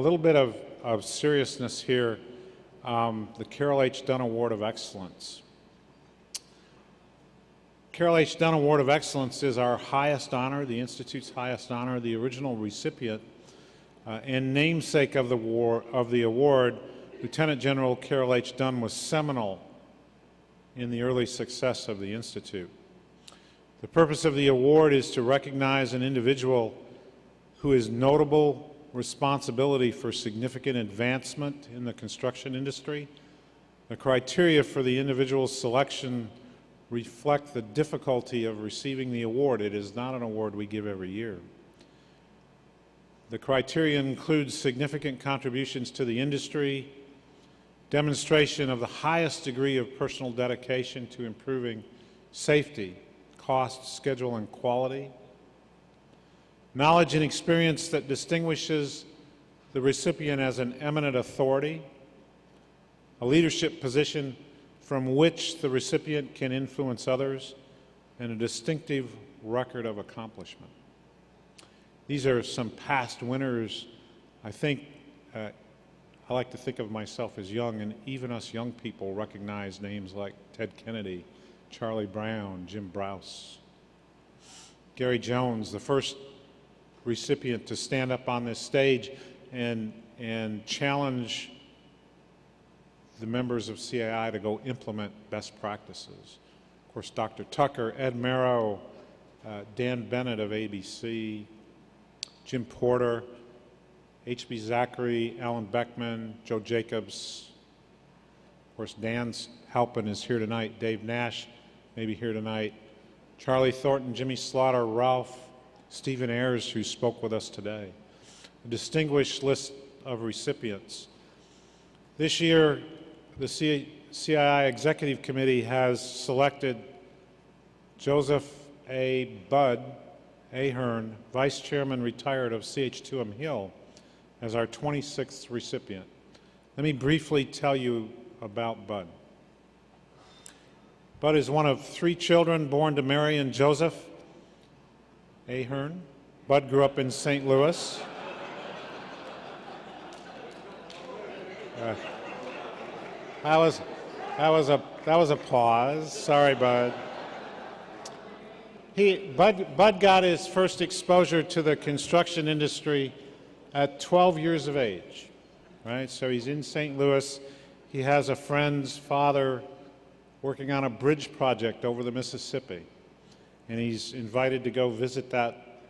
little bit of seriousness here. The Carroll H. Dunn Award of Excellence. Carroll H. Dunn Award of Excellence is our highest honor, the Institute's highest honor. The original recipient and namesake of the award, Lieutenant General Carroll H. Dunn, was seminal in the early success of the Institute. The purpose of the award is to recognize an individual who is notable responsibility for significant advancement in the construction industry. The criteria for the individual's selection reflect the difficulty of receiving the award. It is not an award we give every year. The criteria includes significant contributions to the industry, demonstration of the highest degree of personal dedication to improving safety, cost, schedule, and quality, knowledge and experience that distinguishes the recipient as an eminent authority, a leadership position from which the recipient can influence others, and a distinctive record of accomplishment. These are some past winners. I think I like to think of myself as young, and even us young people recognize names like Ted Kennedy, Charlie Brown, Jim Browse. Gary Jones, the first recipient to stand up on this stage and challenge the members of CII to go implement best practices. Of course, Dr. Tucker, Ed Merrow, Dan Bennett of ABC, Jim Porter, H.B. Zachary, Alan Beckman, Joe Jacobs. Of course, Dan Halpin is here tonight. Dave Nash may be here tonight. Charlie Thornton, Jimmy Slaughter, Ralph, Stephen Ayers, who spoke with us today. A distinguished list of recipients. This year, the CII Executive Committee has selected Joseph A. Bud Ahearn, Vice Chairman retired of CH2M Hill, as our 26th recipient. Let me briefly tell you about Bud. Bud is one of 3 children born to Mary and Joseph Ahearn. Bud grew up in St. Louis. That was a pause. Sorry, Bud. Bud got his first exposure to the construction industry at 12 years of age, right? So he's in St. Louis. He has a friend's father working on a bridge project over the Mississippi, and he's invited to go visit that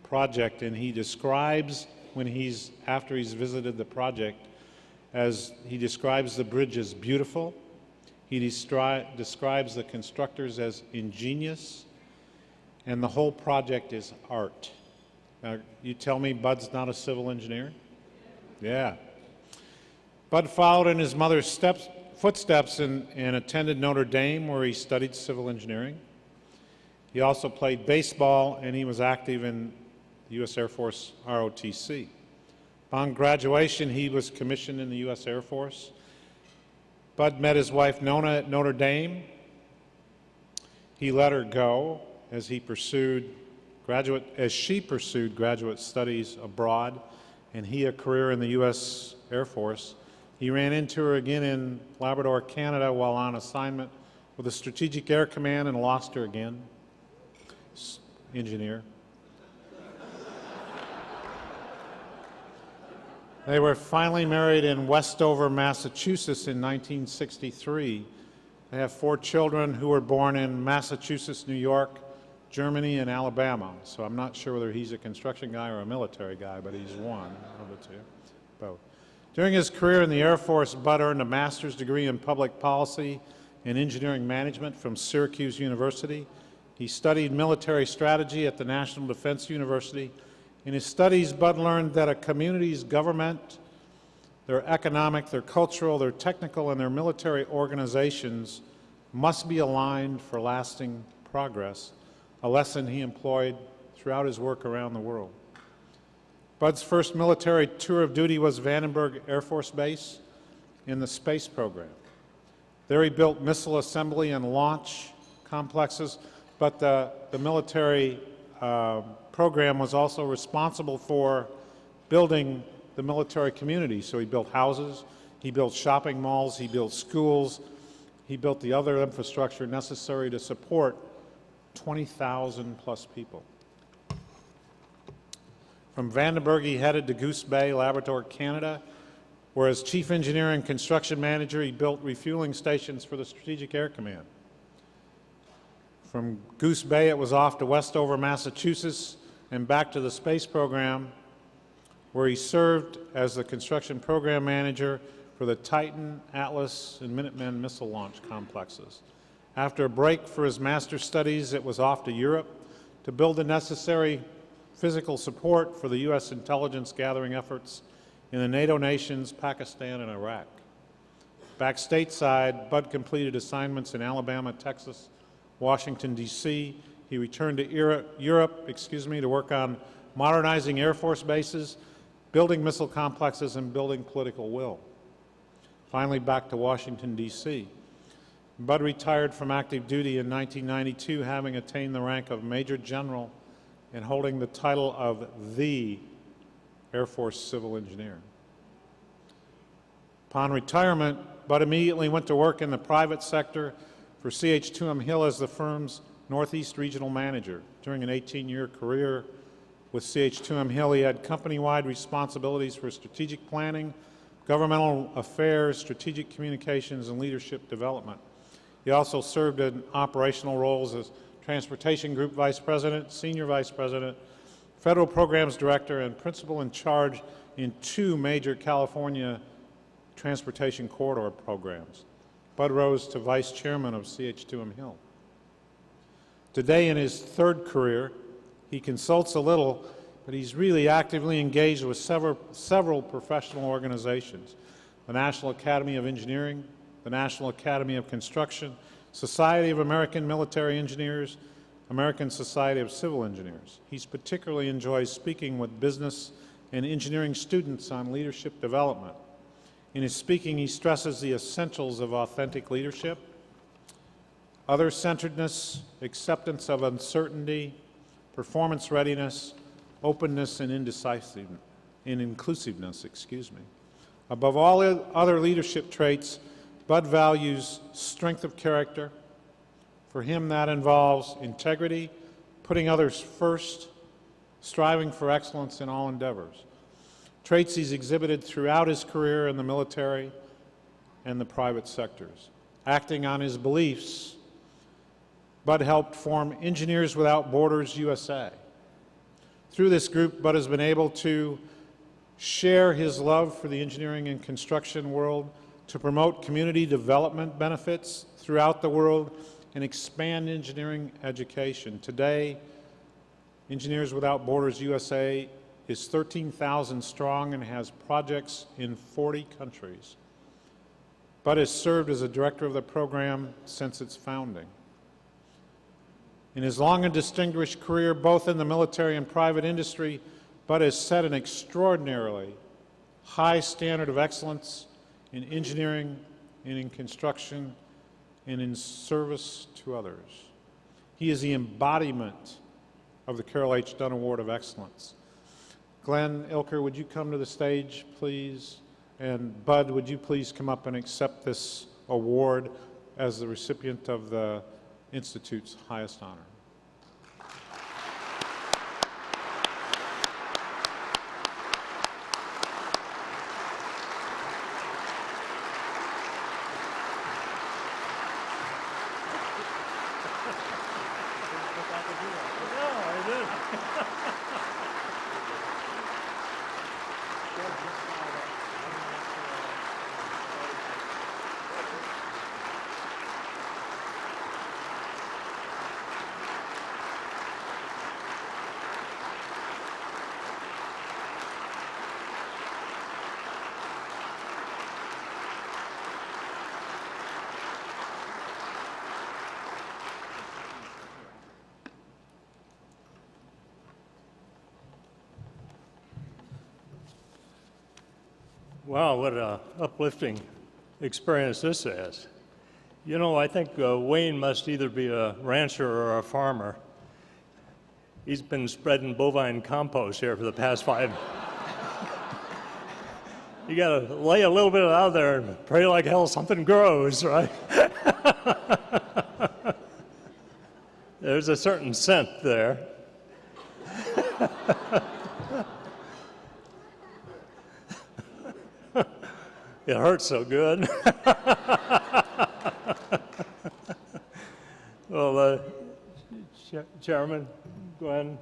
project, and he describes after he's visited the project, as he describes the bridge as beautiful. He describes the constructors as ingenious, and the whole project is art. Now, you tell me Bud's not a civil engineer? Yeah. Bud followed in his mother's footsteps and attended Notre Dame, where he studied civil engineering. He also played baseball, and he was active in the U.S. Air Force ROTC. Upon graduation, he was commissioned in the U.S. Air Force. Bud met his wife Nona at Notre Dame. He let her go as she pursued graduate studies abroad, and he a career in the U.S. Air Force. He ran into her again in Labrador, Canada, while on assignment with the Strategic Air Command, and lost her again. Engineer. They were finally married in Westover, Massachusetts in 1963. They have 4 children who were born in Massachusetts, New York, Germany, and Alabama. So I'm not sure whether he's a construction guy or a military guy, but he's one of the 2, both. During his career in the Air Force, Bud earned a master's degree in public policy and engineering management from Syracuse University. He studied military strategy at the National Defense University. In his studies, Bud learned that a community's government, their economic, their cultural, their technical, and their military organizations must be aligned for lasting progress, a lesson he employed throughout his work around the world. Bud's first military tour of duty was Vandenberg Air Force Base in the space program. There he built missile assembly and launch complexes, but the military program was also responsible for building the military community. So he built houses, he built shopping malls, he built schools, he built the other infrastructure necessary to support 20,000 plus people. From Vandenberg, he headed to Goose Bay, Labrador, Canada, where as Chief Engineer and Construction Manager, he built refueling stations for the Strategic Air Command. From Goose Bay, it was off to Westover, Massachusetts, and back to the space program, where he served as the Construction Program Manager for the Titan, Atlas, and Minuteman missile launch complexes. After a break for his master's studies, it was off to Europe to build the necessary physical support for the U.S. intelligence gathering efforts in the NATO nations, Pakistan, and Iraq. Back stateside, Bud completed assignments in Alabama, Texas, Washington, D.C. He returned to Europe to work on modernizing Air Force bases, building missile complexes, and building political will. Finally, back to Washington, D.C. Bud retired from active duty in 1992, having attained the rank of Major General and holding the title of the Air Force Civil Engineer. Upon retirement, Bud immediately went to work in the private sector for CH2M Hill as the firm's Northeast Regional Manager. During an 18-year career with CH2M Hill, he had company-wide responsibilities for strategic planning, governmental affairs, strategic communications, and leadership development. He also served in operational roles as Transportation Group Vice President, Senior Vice President, Federal Programs Director, and Principal in Charge in 2 major California transportation corridor programs. Bud rose to Vice Chairman of CH2M Hill. Today, in his 3rd career, he consults a little, but he's really actively engaged with several professional organizations: the National Academy of Engineering, the National Academy of Construction, Society of American Military Engineers, American Society of Civil Engineers. He particularly enjoys speaking with business and engineering students on leadership development. In his speaking, he stresses the essentials of authentic leadership, other-centeredness, acceptance of uncertainty, performance readiness, openness, and inclusiveness. Above all other leadership traits, Bud values strength of character. For him, that involves integrity, putting others first, striving for excellence in all endeavors. Traits he's exhibited throughout his career in the military and the private sectors. Acting on his beliefs, Bud helped form Engineers Without Borders USA. Through this group, Bud has been able to share his love for the engineering and construction world, to promote community development benefits throughout the world, and expand engineering education. Today, Engineers Without Borders USA is 13,000 strong and has projects in 40 countries. Bud has served as a director of the program since its founding. In his long and distinguished career, both in the military and private industry, Bud has set an extraordinarily high standard of excellence in engineering and in construction and in service to others. He is the embodiment of the Carroll H. Dunn Award of Excellence. Glenn Ilker, would you come to the stage, please? And Bud, would you please come up and accept this award as the recipient of the Institute's highest honor? Wow, what an uplifting experience this is. You know, I think Wayne must either be a rancher or a farmer. He's been spreading bovine compost here for the past 5 You got to lay a little bit out there and pray like hell something grows, right? There's a certain scent there. It hurts so good. Well, Chairman Glenn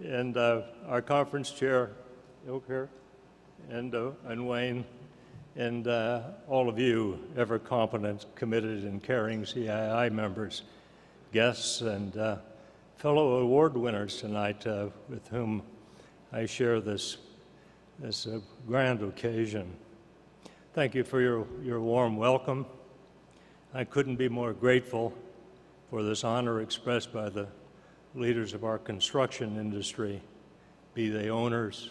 and our conference chair, Ilker, and Wayne, and all of you ever competent, committed, and caring CII members, guests, and fellow award winners tonight with whom I share this grand occasion. Thank you for your warm welcome. I couldn't be more grateful for this honor expressed by the leaders of our construction industry, be they owners,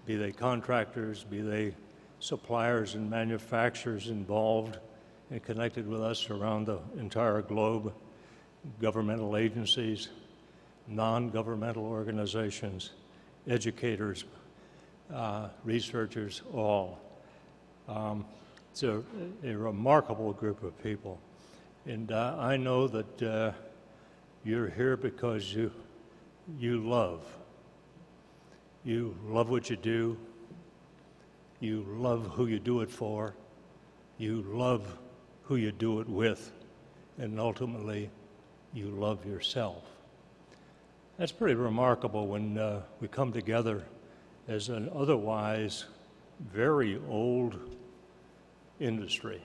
be they contractors, be they suppliers and manufacturers involved and connected with us around the entire globe, governmental agencies, non-governmental organizations, educators, researchers, all. It's a remarkable group of people. And I know that you're here because you love. You love what you do. You love who you do it for. You love who you do it with. And ultimately, you love yourself. That's pretty remarkable when we come together as an otherwise very old industry,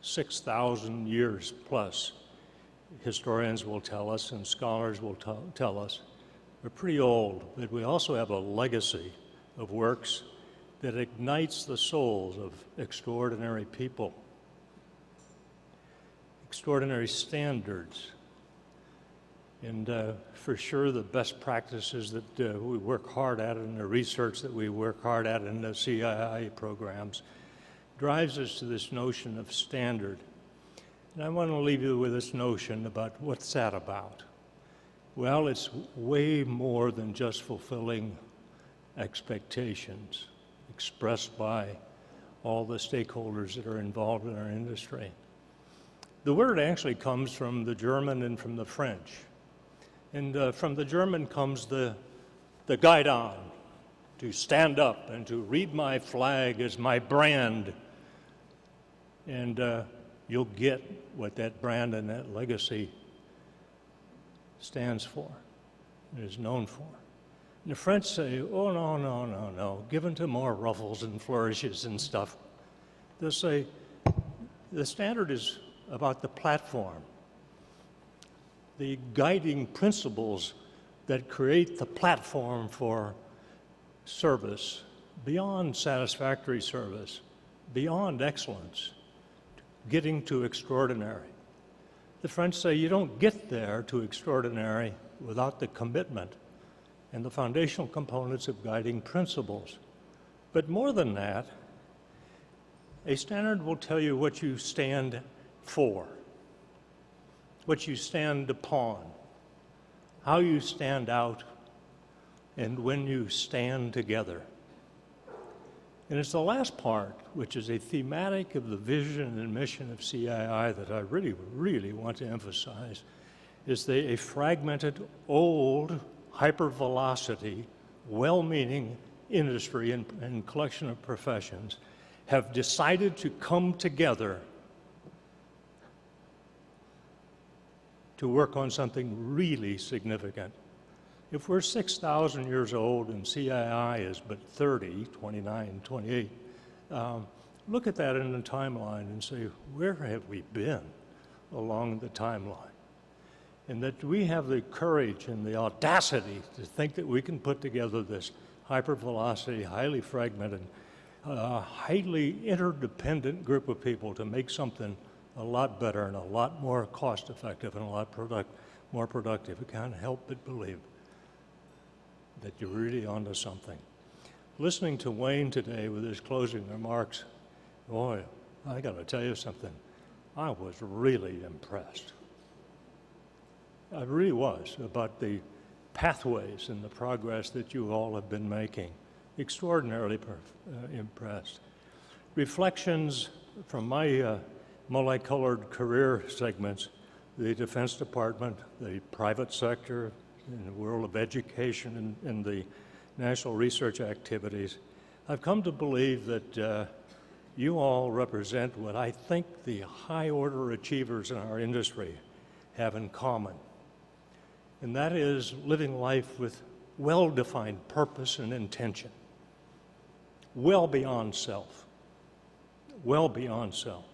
6,000 years plus. Historians will tell us and scholars will tell us we're pretty old, but we also have a legacy of works that ignites the souls of extraordinary people, extraordinary standards, and for sure the best practices that we work hard at and the research that we work hard at in the CII programs drives us to this notion of standard. And I want to leave you with this notion about what's that about. Well, it's way more than just fulfilling expectations expressed by all the stakeholders that are involved in our industry. The word actually comes from the German and from the French. And from the German comes the guidon, to stand up and to read my flag as my brand. And you'll get what that brand and that legacy stands for and is known for. And the French say, oh, no, given to more ruffles and flourishes and stuff. They'll say, the standard is about the platform, the guiding principles that create the platform for service, beyond satisfactory service, beyond excellence, getting to extraordinary. The French say you don't get there to extraordinary without the commitment and the foundational components of guiding principles. But more than that, a standard will tell you what you stand for, what you stand upon, how you stand out, and when you stand together. And it's the last part, which is a thematic of the vision and mission of CII that I really, really want to emphasize, is a fragmented, old, hypervelocity, well-meaning industry and collection of professions have decided to come together to work on something really significant. If we're 6,000 years old and CII is but 30, 29, 28, look at that in the timeline and say, where have we been along the timeline? And that we have the courage and the audacity to think that we can put together this hypervelocity, highly fragmented, highly interdependent group of people to make something a lot better and a lot more cost-effective and a lot more productive. I can't help but believe that you're really onto something. Listening to Wayne today with his closing remarks, boy, I got to tell you something. I was really impressed. I really was, about the pathways and the progress that you all have been making extraordinarily impressed. Reflections from my multicolored career segments, the Defense Department, the private sector, in the world of education and the national research activities, I've come to believe that you all represent what I think the high-order achievers in our industry have in common, and that is living life with well-defined purpose and intention, well beyond self, well beyond self.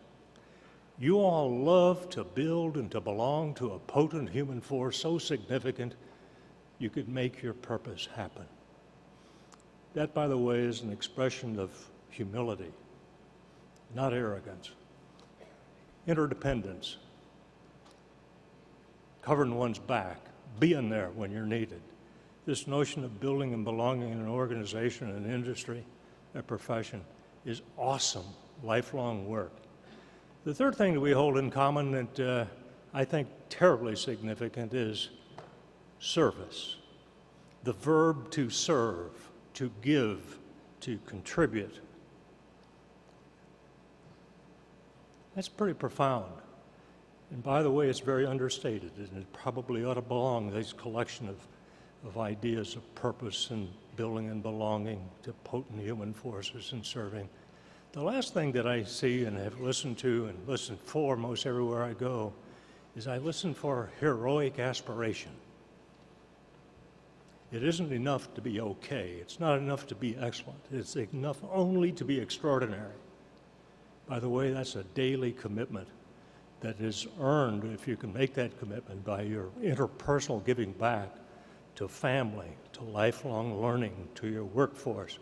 You all love to build and to belong to a potent human force so significant you could make your purpose happen. That, by the way, is an expression of humility, not arrogance. Interdependence, covering one's back, being there when you're needed. This notion of building and belonging in an organization, an industry, a profession is awesome, lifelong work. The third thing that we hold in common that I think terribly significant is service. The verb to serve, to give, to contribute. That's pretty profound. And by the way, it's very understated, and it probably ought to belong, this collection of ideas of purpose and building and belonging to potent human forces and serving. The last thing that I see and have listened to and listened for most everywhere I go is I listen for heroic aspiration. It isn't enough to be okay. It's not enough to be excellent. It's enough only to be extraordinary. By the way, that's a daily commitment that is earned, if you can make that commitment, by your interpersonal giving back to family, to lifelong learning, to your workforce,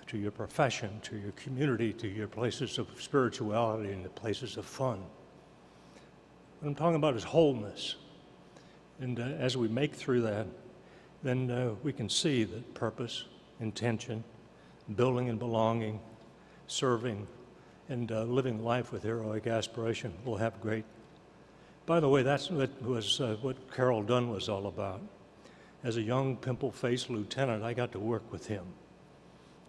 to your profession, to your community, to your places of spirituality and the places of fun. What I'm talking about is wholeness. And as we make through that, then we can see that purpose, intention, building and belonging, serving, and living life with heroic aspiration will have great. By the way, that's what Carroll Dunn was all about. As a young, pimple-faced lieutenant, I got to work with him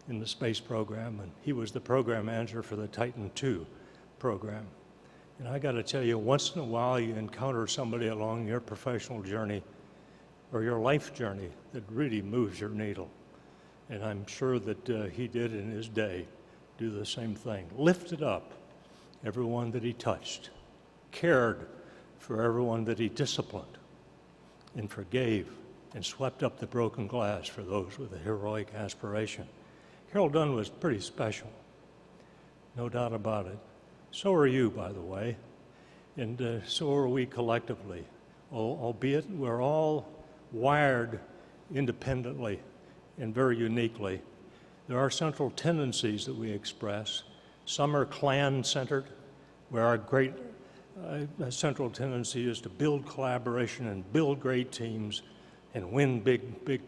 in the space program, and he was the program manager for the Titan II program. And I got to tell you, once in a while you encounter somebody along your professional journey or your life journey that really moves your needle. And I'm sure that he did in his day do the same thing. Lifted up everyone that he touched, cared for everyone that he disciplined, and forgave and swept up the broken glass for those with a heroic aspiration. Carroll Dunn was pretty special, no doubt about it. So are you, by the way, and so are we collectively, albeit we're all wired independently and very uniquely. There are central tendencies that we express. Some are clan-centered, where our great central tendency is to build collaboration and build great teams and win big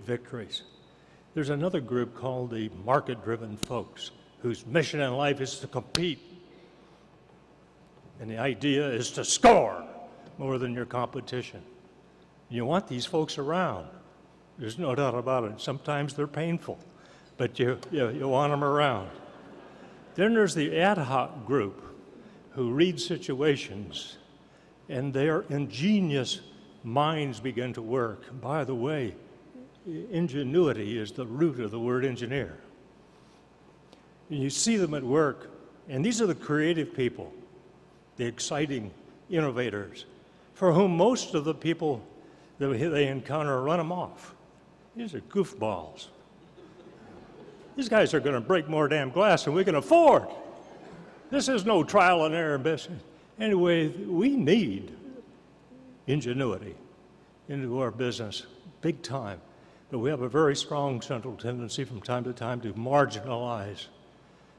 victories. There's another group called the market-driven folks, whose mission in life is to compete. And the idea is to score more than your competition. You want these folks around. There's no doubt about it. Sometimes they're painful, but you want them around. Then there's the ad hoc group who read situations, and their ingenious minds begin to work. By the way, ingenuity is the root of the word engineer. And you see them at work, and these are the creative people, the exciting innovators, for whom most of the people that they encounter run them off. These are goofballs. These guys are going to break more damn glass than we can afford. This is no trial and error business. Anyway, we need ingenuity into our business, big time. But we have a very strong central tendency from time to time to marginalize,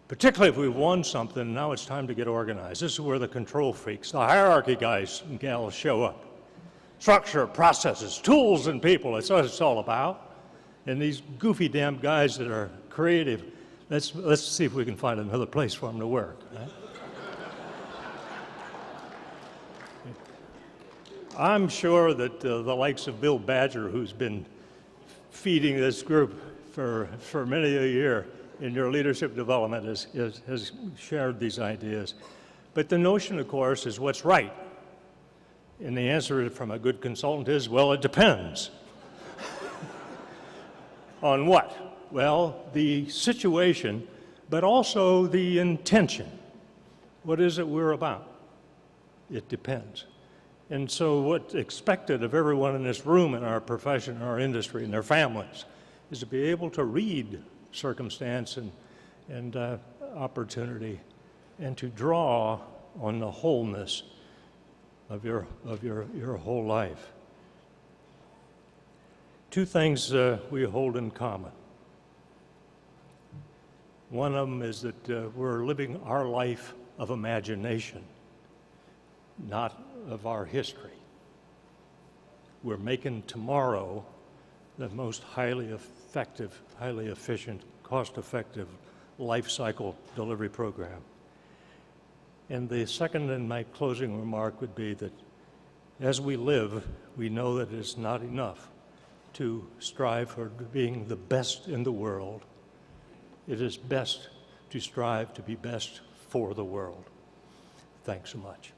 particularly if we've won something. Now it's time to get organized. This is where the control freaks, the hierarchy guys and gals show up. Structure, processes, tools, and people. It's what it's all about. And these goofy damn guys that are creative, let's see if we can find another place for them to work. Right? I'm sure that the likes of Bill Badger, who's been feeding this group for many a year in your leadership development has shared these ideas. But the notion, of course, is what's right. And the answer from a good consultant is, well, it depends. On what? Well, the situation, but also the intention. What is it we're about? It depends. And so what's expected of everyone in this room, in our profession, our industry, and their families, is to be able to read circumstance and opportunity, and to draw on the wholeness of your whole life. Two things we hold in common. One of them is that we're living our life of imagination, not of our history. We're making tomorrow the most highly effective, highly efficient, cost-effective life cycle delivery program. And the second and my closing remark would be that as we live, we know that it's not enough to strive for being the best in the world. It is best to strive to be best for the world. Thanks so much.